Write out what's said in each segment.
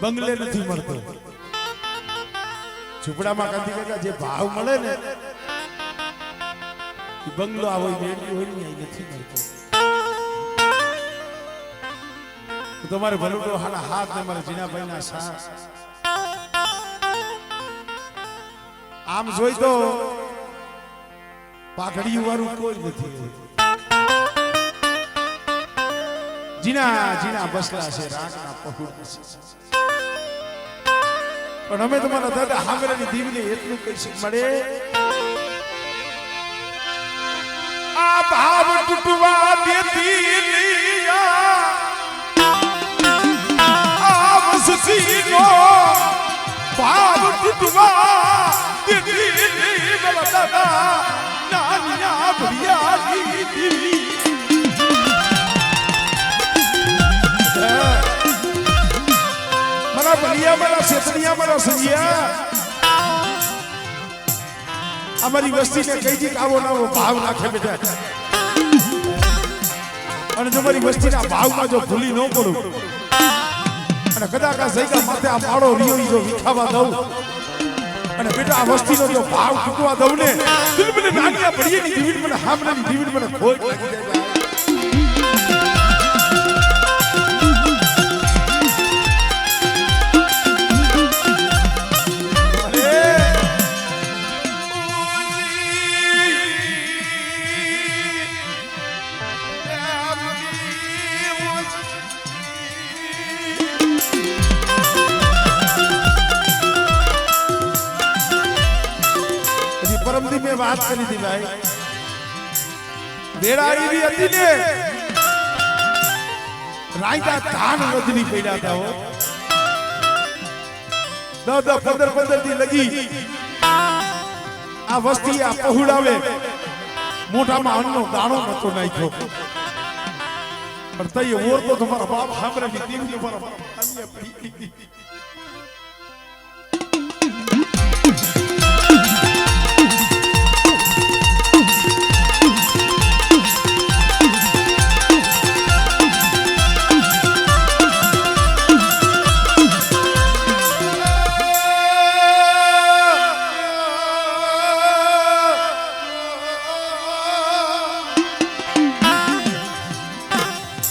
બંગલે નથી મળતો ઝૂંપડામાં કાંતિ કાકા જે ભાવ મળે ને એ બંગલો આવો મેળવી હોય ને નથી મળતો તમારે ભલું હાડા હાથ ને મારા જીનાભાઈ ના સાસ આમ જોઈ તો પાઘડી વાળું કોઈ નથી જીના જીના બસલા છે રાગના પહોળા છે પણ અમે તમારા દાદા હાંગરાની દીવને એટલું કહી મળે આ ભાવ તૂટવા દેતી આ વસસીનો ભાવ તૂટવા દેતી મારા દાદા નાનિયા ભડિયાની દીવી મારા ભલિયા મારા શેતનિયા મારા સંજિયા અમારી વસ્તીને કઈ દી આવો નવો ભાવ નાખે બેટા અને તમારી વસ્તીના ભાવમાં જો ભૂલી ન પડું અને કદાચ આ જઈકા માથે આ માળો રિયો જો વિખાવા દઉં અને બેટા આ વસ્તીનો જો ભાવ ચૂકવા દઉં ને દિલ મને નાનિયા ભડિયાની દીવી મને હામરાની દીવી મને ખોટ લાગી જાય પરમદી મેં વાત કરી હતી ભાઈ વેળા એવી હતી ને રાયતા ધાન વધની પડ્યા હતા હો 10-15 દી લગી આ વસ્તી આ પહોળાવે મોઢામાં અન્નનો દાણો નતો નાખ્યો પણ તઈ ઓર તો તમારા બાપ હામરાની દેવી તમારા બાપ અન્ય પડી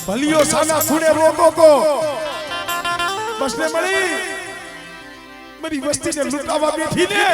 ભલિયો સાના ખૂણે રોતો તો બસને મળી મારી વસ્તીને લૂંટાવા બેઠી ને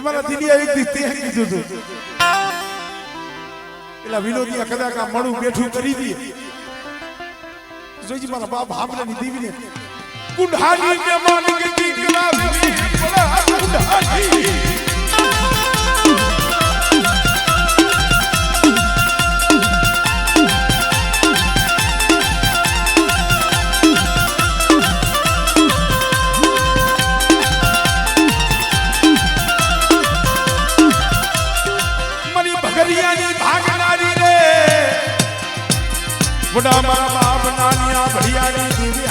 મારા દીદી એક દી તે કીધું હતું એલા વિનોદિયા કદાચ આ મળું બેઠું કરી દે જોઈજી મારા બાપ હામરાની દીવીને કુંડાની ને માન કે દીકરા વિની બડા કુંડાની बुढ़ा मारा बाप नानिया बढ़ियानी दीदी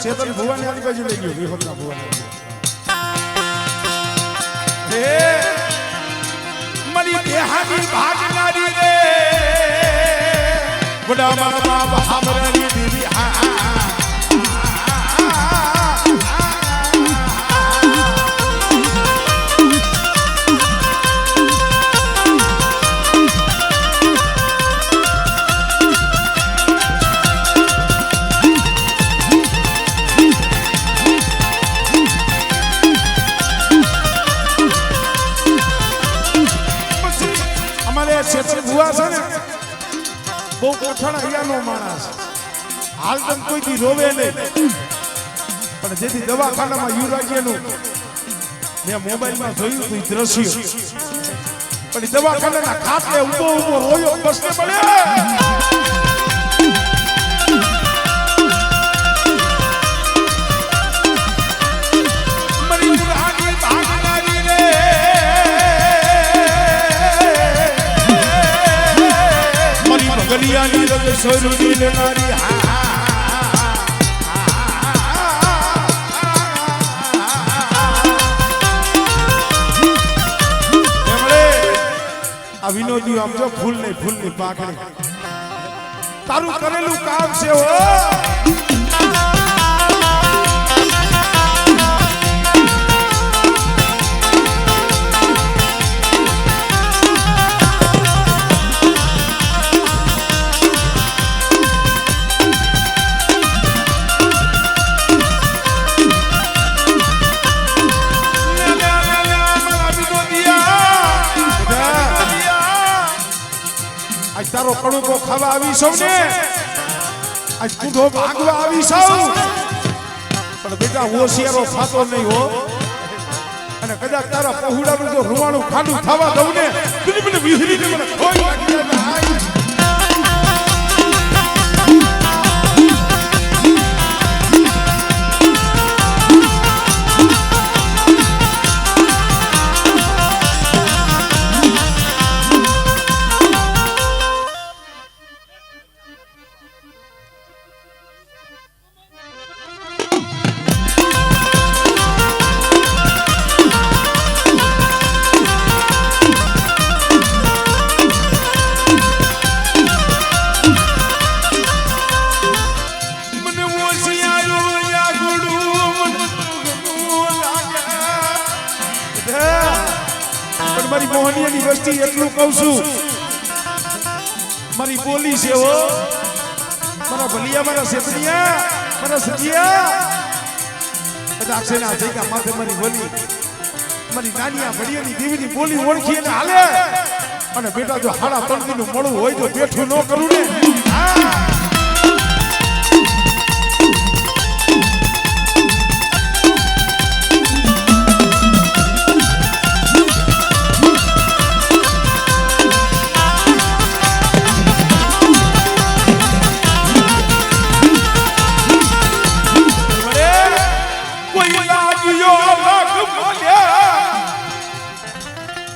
શેતલ ભુવાની આજુબાજુ લઈ ગયો વિહોતના ભુવાની હે મારી દેહાની ભાગનારી રે બડા મારા બાપ હામરાની દેવી ભુવા છે ને બહુ કોઠાણા અહીંયાનો માણસ હાલ તમ કોઈથી રોવે નહીં પણ જેથી દવાખાનામાં યુરાજ્યનું મેં મોબાઈલમાં જોયું હતું દ્રશ્ય પણ દવાખાનાના ખાટલે ઊભો ઊભો રોયો બસને પડે ગલિયાની રગ સોરુની લેનારી આ વિનોદી આમ જો ફૂલની પાકડી તારું કરેલું કામ છે હો તારો કડુકો ખાવા આવી સૌ ને આજ કુંઢો ભાગવા આવી સૌ પણ બેટા હોશિયારો થાતો નહીં હો અને કદાચ તારા પહોળાનું જો રૂવાણું ખાડું થવા દઉં ને મને વિહરીને મને ખોઈ નાખી મારી મોહનિયાની વસ્તી એટલું કહું છું મારી બોલી છે હો મારા ભલિયા મારા સેપડિયા મારા સજિયા કદાચ છે ના જગ્યા માથે મારી બોલી મારી નાનિયા ભડિયાની દેવીની બોલી ઓળખી અને હાલે અને બેટા જો હાડા તણતીનું મળવું હોય તો બેઠું ન કરું ને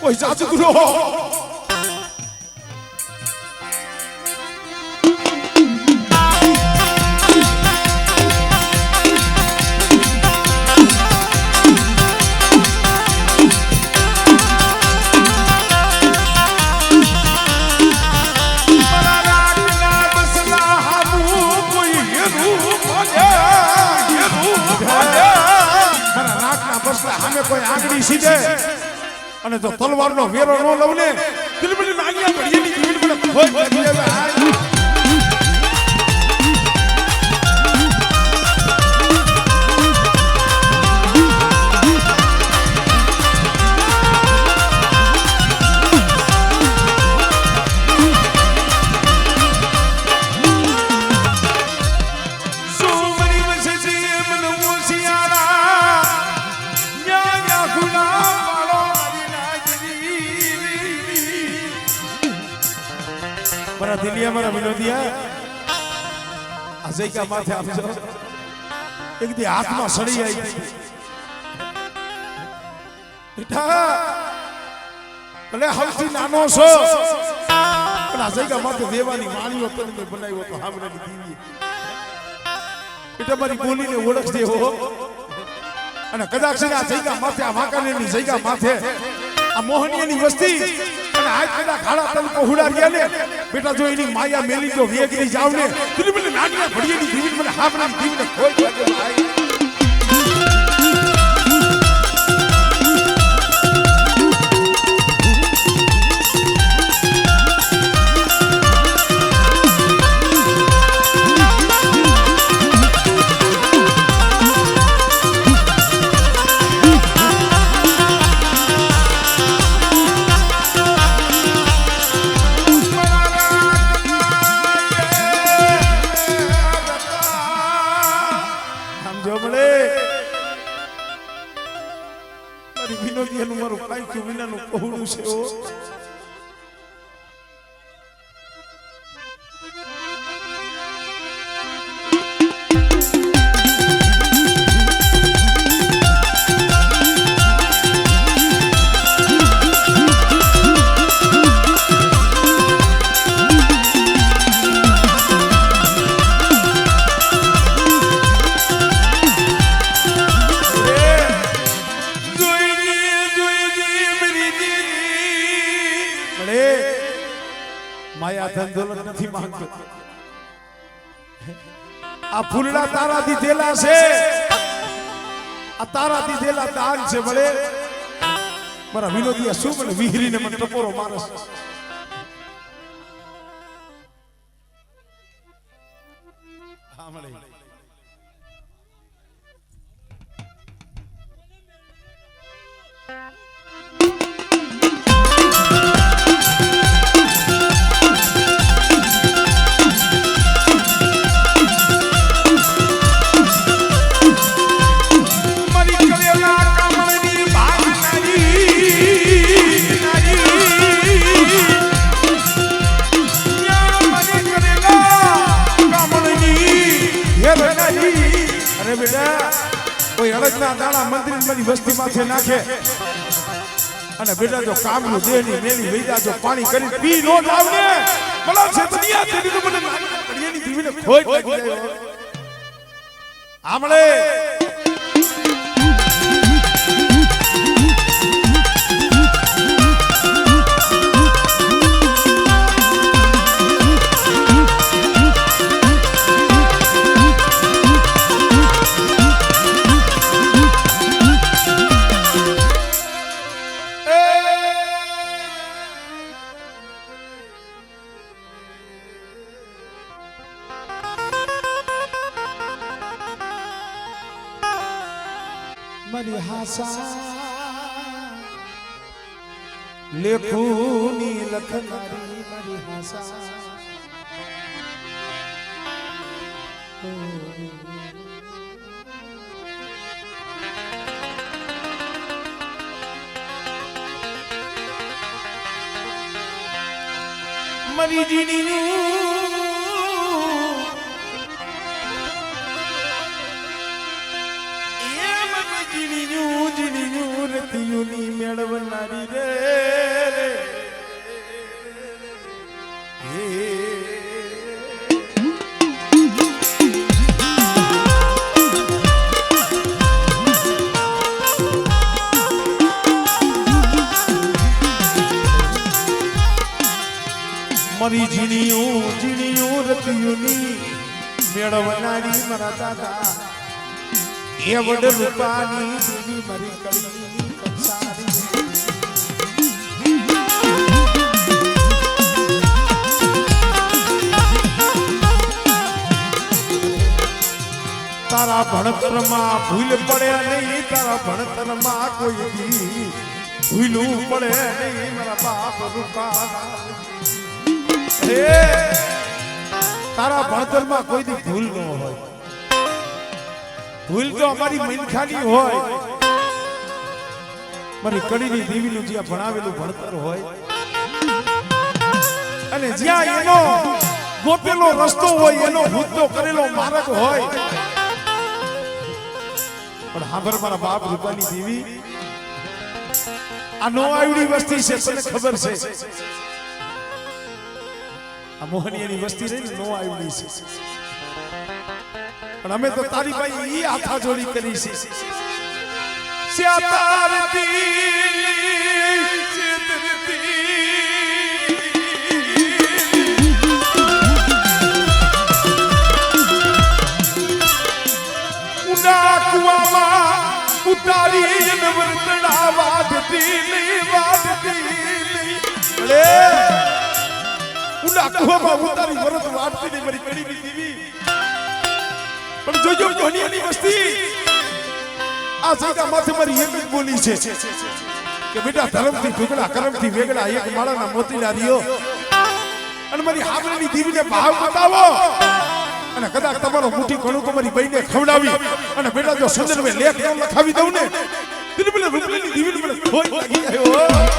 કોઈ જાદુગરો કોઈ આગળી સીધે અને તો તલવારનો વેરો ન લઉં ને દિલબલી નાગિયા ઘડીની જીવન મને ખોઈ નાખી દેવે મારા દિલિયા મારા વિનોદિયા અજય માથે આપજો એક દી હાથમાં સડી આવી બેટા ભલે સૌથી નાનો છો પણ અજય માથે દેવાની માળીઓ કરીને બનાવ્યો તો હામરાની દીવી બેટા મારી બોલીને ઓળખ દેવો અને કદાચ આ જગ્યા માથે આ વાંકાનેરની જગ્યા માથે આ મોહનીયની વસ્તી અને આજ કદાચ ખાડા તલકો હુડાડ્યા ને બેટા જો એની માયા મેલી જો વેગરી જાવ ને તું મને નાનિયા ભડીએની જીવિત મને હાપરાની જીવને કોઈ લાગે ભાઈ મારું કાંઈ વિનાનું પહોળું છે માયા ધન દોલત નથી માંગતો આ ફૂલડા તારા દીધેલા છે આ તારા દીધેલા દાન છે ભલે મારા વિનોદિયા શું મને વિહરીને મને ટપોરો મારસ હા મળે કોઈ અડદના દાણા મંદિરની વસ્તી માથે નાખે અને બેટા જો કામનું દેહની મેલી વૈદા જો પાણી કરી પી નો જાવ ને ભલા છે દુનિયા તેની તો મને પડિયાની દીવીને ખોઈ લાગી જાય આમળે મારી હાસા લેખુની લખનારી મારી હાસા મારી જીની રતિયુની મેળવનારી રે મારી ઝીણીયું રતિયુની મેળવનારી મારા દાદા એ વડ રૂપાની દેવી મારી કળી કંસારી તારા ભણતરમાં ભૂલ પડે નહીં તારા ભણતરમાં કોઈ દી ભૂલું પડે નહીં મારા બાપ રૂપા તારા ભણતરમાં કોઈ દી ભૂલ ન હોય ભૂલ તો અમારી મનખાની હોય મારી કડીની દેવીનું જ્યાં ભણાવેલું ભણતર હોય અને જ્યાં એનો ગોતેલો રસ્તો હોય એનો મુદ્દો કરેલો માર્ગ હોય પણ હાંભર મારા બાપ રૂપાની દેવી આ નો આવડી વસ્તી છે તને ખબર છે આ મોહનીયની વસ્તી રહી નો આવડી છે પણ અમે તો તારી ભાઈ ઈ હાથા જોડી કરી છે સ્યાતારતી ઉતારી વર્તણા વાદતી નહીં અરે ઉડા કુવામાં ઉતારી વરત વાદતી નહીં મારી કડી દીવી પણ જોજો કોની વસ્તી આ જગ્યા માથે મારી એક જ બોલી છે કે બેટા ધર્મથી ઢુકડા કર્મથી વેગડા એક માળાના મોતીના રીયો અને મારી હાવળની દીવીને ભાવ બતાવો અને કદાચ તમારો મુઠ્ઠી ઘણું તમારી બહેને ખવડાવી અને બેટા જો સંદર્ભે લેખ ન લખાવી દઉં ને તેને પેલા રૂપલીની દીવીને મને ખોઈ લાગી ગયો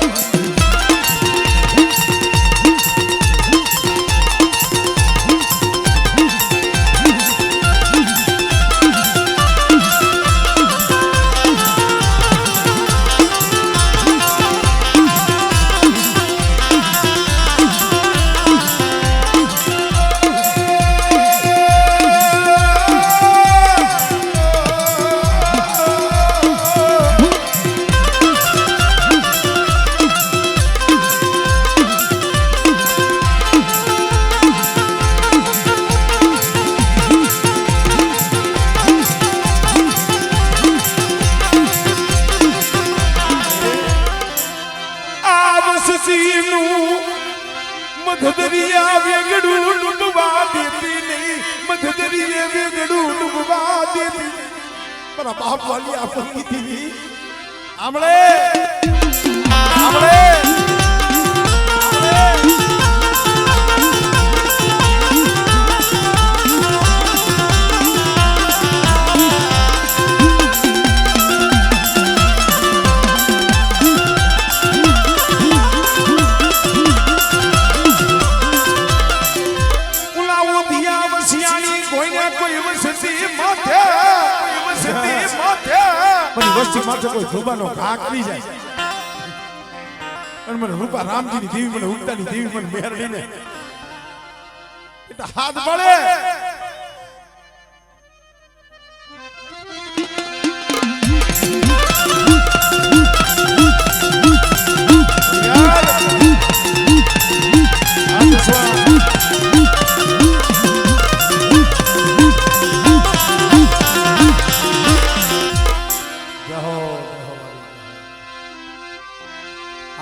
મધદરિયા વેગડું ડૂબવા દેતી નહીં મધદરિયે વેગડું ડૂબવા દેતી મારા બાપ વાલી આપણી દીવી આમળે આમળે વસ્તી માથે કોઈ ધોબાનો ઘા કરી જાય અને મને રૂપા રામજીની દેવી મને ઉગતાની દેવી મને મેરડીને એટલે હાથ મળે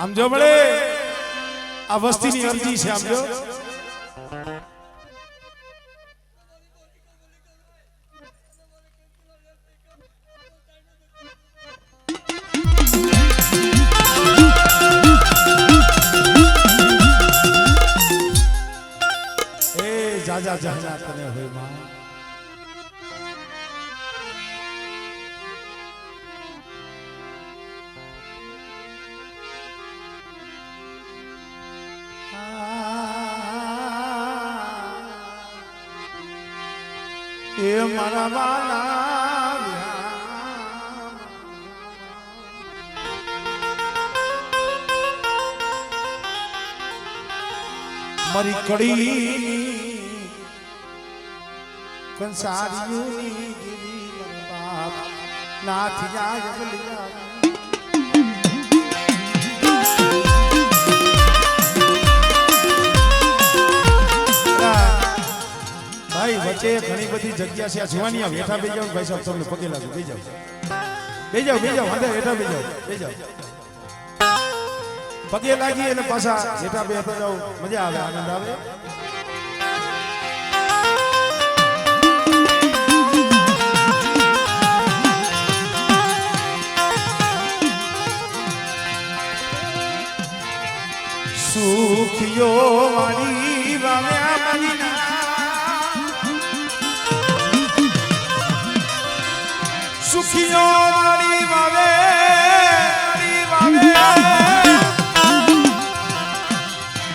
આમ જો મળે આ વસ્તીની અરજી છે આમ જો એ જાજા જાજા તને હોય માં એ મારા વાલા મારી કડી કંસારીઓની દેવી બાપ નાથ જાય બલિયા વચ્ચે ઘણી બધી જગ્યા છે જોવાની આ બેઠા બેસી જાવ ભાઈ સાહેબ તમને પગે લાગુ બેસી જાવ વાંધે બેઠા બેસી જાવ પગે લાગી એટલે પાછા બેઠા બેઠા જાવ મજા આવે આનંદ આવે સુખિયો મારી વાવ્યા મદીના સુખીઓ મારી વાવે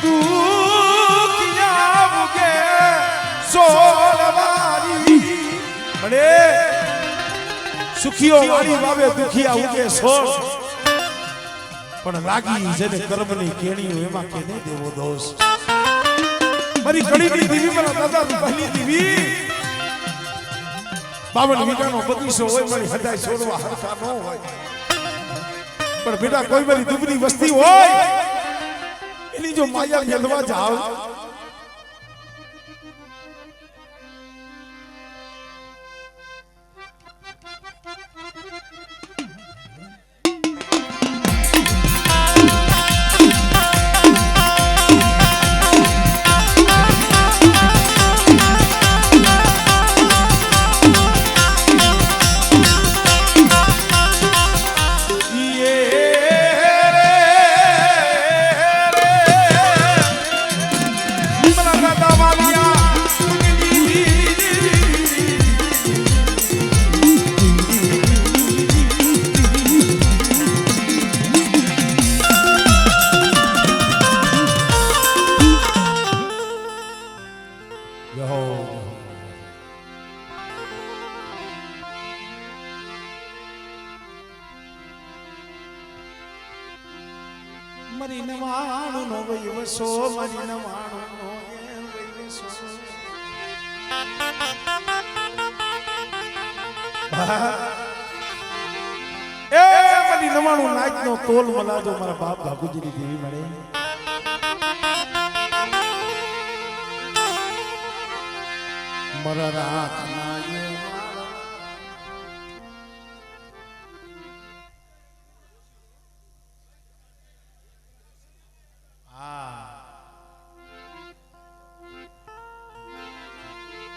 દુખિયા મુકે સોળવારી મને સુખીઓ મારી વાવે દુખિયા ઉગે સોળ પણ લાગી જેને કર્મની કેણીઓ એમાં કે નહીં દેવો દોષ મારી કડીની દીવી મારા દાદા પહેલી દીવી 52 વીઘાનો બગીચો હોય મારી હદાય છોડવા હરખા ન હોય પણ બેટા કોઈ મારી દુબળી વસ્તી હોય એની જો માયા મેળવા જાવ મરી નવાણું નો વૈવસો મરી નવાણું નો વૈવસો એ મરી નવાણું નાચ નો તોલ મલાજો મારા બાપ બાપુજીની દેવી મળે મારા રાત ના